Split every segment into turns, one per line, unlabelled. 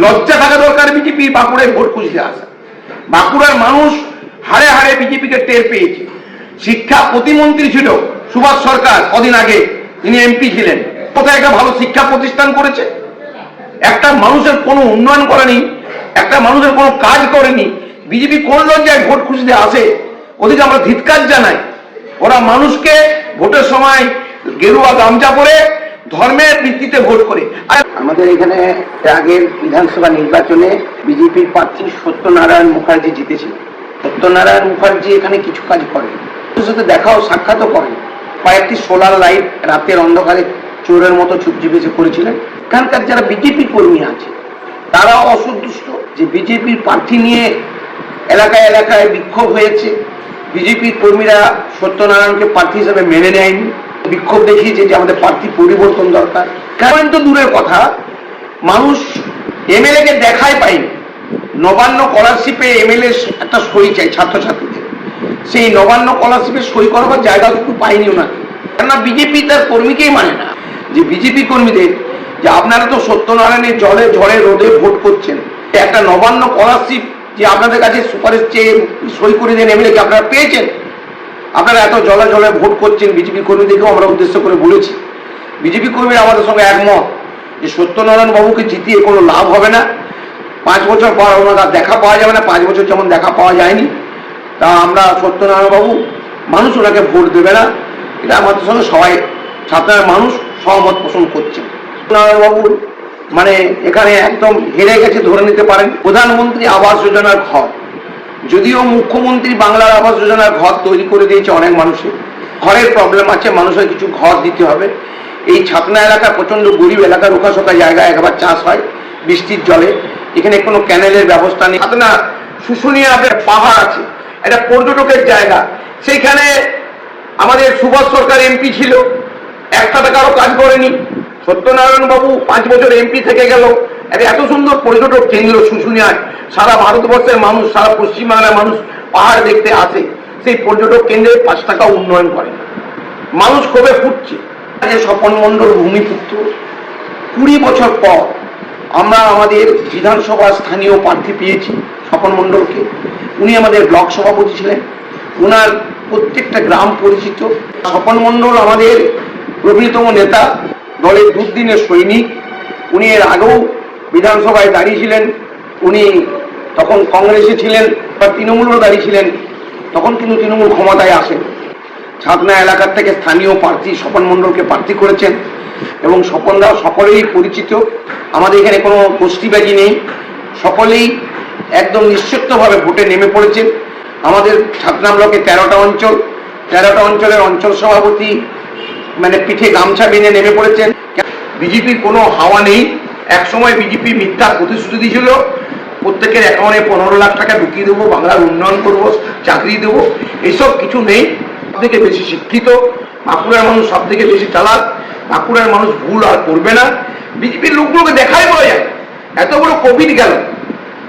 লজ্জা থাকা দরকার বিজেপি বাঁকুড়ায় ভোট খুঁজতে আসা। বাঁকুড়ার মানুষ হাড়ে হাড়ে বিজেপিকে টের পেয়েছে। শিক্ষা প্রতিমন্ত্রী ছিল সুভাষ সরকার, কদিন আগে তিনি এমপি ছিলেন। কোথায় একটা ভালো শিক্ষা প্রতিষ্ঠান করেছে? একটা মানুষের কোনো উন্নয়ন করেনি, একটা মানুষের কোনো কাজ করেনি। বিজেপি কোন লজ্জায় ভোট খুঁজতে আসে? ওদিকে আমরা ধিক্কার জানাই। ওরা মানুষকে ভোটের সময় গেরুয়া গামছা পরে ধর্মের ভিত্তিতে ভোট করে।
আমাদের এখানে আগের বিধানসভা নির্বাচনে বিজেপির প্রার্থী সত্যনারায়ণ মুখার্জি জিতেছিল। সত্যনারায়ণ মুখার্জি এখানে কিছু কাজ করেন, সাথে দেখাও সাক্ষাৎও করেন। কয়েকটি সোলার লাইট রাতের অন্ধকারে চোরের মতো চুপচিপে করেছিলেন। এখানকার যারা বিজেপি কর্মী আছে তারাও অসন্তুষ্ট যে বিজেপির প্রার্থী নিয়ে এলাকায় এলাকায় বিক্ষোভ হয়েছে। বিজেপির কর্মীরা সত্যনারায়ণকে প্রার্থী হিসেবে মেনে নেয়নি, বিক্ষোভ দেখিয়েছে যে আমাদের প্রার্থী পরিবর্তন দরকার। কারণ তো দূরের কথা, মানুষ এমএলএ কে দেখাই পায়নি। নবান্ন স্কলারশিপে এমএলএ একটা সই চাই ছাত্রছাত্রীদের, সেই নবান্ন স্কলারশিপে সই করবার জায়গাটুকু পাইনি ওনাকে। কেননা বিজেপি তার কর্মীকেই মানে না। যে বিজেপি কর্মীদের যে আপনারা তো সত্যনারায়ণের জলে ঝড়ে রোদে ভোট করছেন, একটা নবান্ন স্কলারশিপ যে আপনাদের কাছে সুপারিশ চেয়ে সই করে দেন এমএলএ কে আপনারা পেয়েছেন? আপনারা এত জলে জলে ভোট করছেন। বিজেপি কর্মীদেরকেও আমরা উদ্দেশ্য করে বলেছি, বিজেপি কর্মীরা আমাদের সঙ্গে একমত যে সত্যনারায়ণ বাবুকে জিতিয়ে কোনো লাভ হবে না। 5 বছর পর ওনার দেখা পাওয়া যাবে না, 5 বছর যেমন দেখা পাওয়া যায়নি। তা আমরা সত্যনারায়ণ বাবু, মানুষ ওনাকে ভোট দেবে না, এটা আমাদের সঙ্গে সবাই ছাত্রের মানুষ সহমত পোষণ করছে। সত্যনারায়ণ বাবুর মানে এখানে একদম হেরে গেছে ধরে নিতে পারেন। প্রধানমন্ত্রী আবাস যোজনার ঘর, যদিও মুখ্যমন্ত্রী বাংলার আবাস যোজনার ঘর তৈরি করে দিয়েছে অনেক মানুষের, ঘরের প্রবলেম আছে, মানুষের কিছু ঘর দিতে হবে। এই ছাতনা এলাকা প্রচন্ড গরিব এলাকা, রোখাশোকা জায়গায় একবার চাষ হয় বৃষ্টির জলে। এখানে কোনো ক্যানেলের ব্যবস্থা নেই। ছাতনা শুশুনিয়া পাহাড় আছে, একটা পর্যটকের জায়গা। সেইখানে আমাদের সুভাষ সরকার এমপি ছিল, একটা টাকারও কাজ করেনি। সত্যনারায়ণ বাবু 5 বছর এমপি থেকে গেল। এত সুন্দর পর্যটক কেন্দ্র শুশুনিয়ায়, সারা ভারতবর্ষের মানুষ, সারা পশ্চিমবাংলার মানুষ পাহাড় দেখতে আসে। সেই পর্যটক কেন্দ্রে 5 টাকা উন্নয়ন করে। মানুষ ক্ষোভে ফুটছে। স্বপন মণ্ডল ভূমিপুত্র, 20 বছর পর আমরা আমাদের বিধানসভা স্থানীয় প্রার্থী পেয়েছি স্বপন মণ্ডলকে। উনি আমাদের ব্লক সভাপতি ছিলেন, ওনার প্রত্যেকটা গ্রাম পরিচিত। স্বপন মণ্ডল আমাদের প্রবীণতম নেতা, দলের দুর্দিনের সৈনিক। উনি এর আগেও বিধানসভায় দাঁড়িয়েছিলেন। উনি তখন কংগ্রেসে ছিলেন বা তৃণমূলও দাঁড়িয়েছিলেন, তখন কিন্তু তৃণমূল ক্ষমতায় আসেন। ছাতনা এলাকার থেকে স্থানীয় প্রার্থী স্বপন মণ্ডলকে প্রার্থী করেছেন এবং স্বপনরা সকলেই পরিচিত। আমাদের এখানে কোনো গোষ্ঠীবাজি নেই, সকলেই একদম নিশ্চিতভাবে ভোটে নেমে পড়েছেন। আমাদের ছাতনা ব্লকে 13টা অঞ্চল, 13টা অঞ্চলের অঞ্চল সভাপতি মানে পিঠে গামছা বেঁধে নেমে পড়েছেন। বিজেপির কোনো হাওয়া নেই। একসময় বিজেপি মিথ্যা প্রতিশ্রুতি দিয়েছিল, প্রত্যেকের অ্যাকাউন্টে 15 লাখ টাকা ঢুকিয়ে দেবো, বাংলার উন্নয়ন করবো, চাকরি দেবো, এইসব কিছু নেই। সব থেকে বেশি শিক্ষিত বাঁকুড়ার মানুষ, সব থেকে বেশি চালাক বাঁকুড়ার মানুষ, ভুল আর করবে না। বিজেপির লোকগুলোকে দেখাই বলা যায়। এত বড় কোভিড গেল,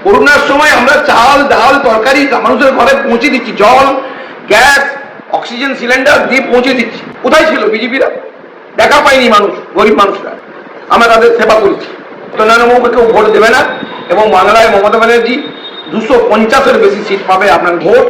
করোনার সময় আমরা চাল ডাল তরকারি মানুষের ঘরে পৌঁছে দিচ্ছি, জল গ্যাস অক্সিজেন সিলিন্ডার দিয়ে পৌঁছে দিচ্ছি। কোথায় ছিল বিজেপিরা? দেখা পায়নি মানুষ, গরিব মানুষরা। আমরা তাদের সেবা করছি। সত্যনারায়ণ কেউ ভোট দেবে না এবং বাংলায় মমতা ব্যানার্জি 250-এর বেশি সিট পাবে। আপনার ভোট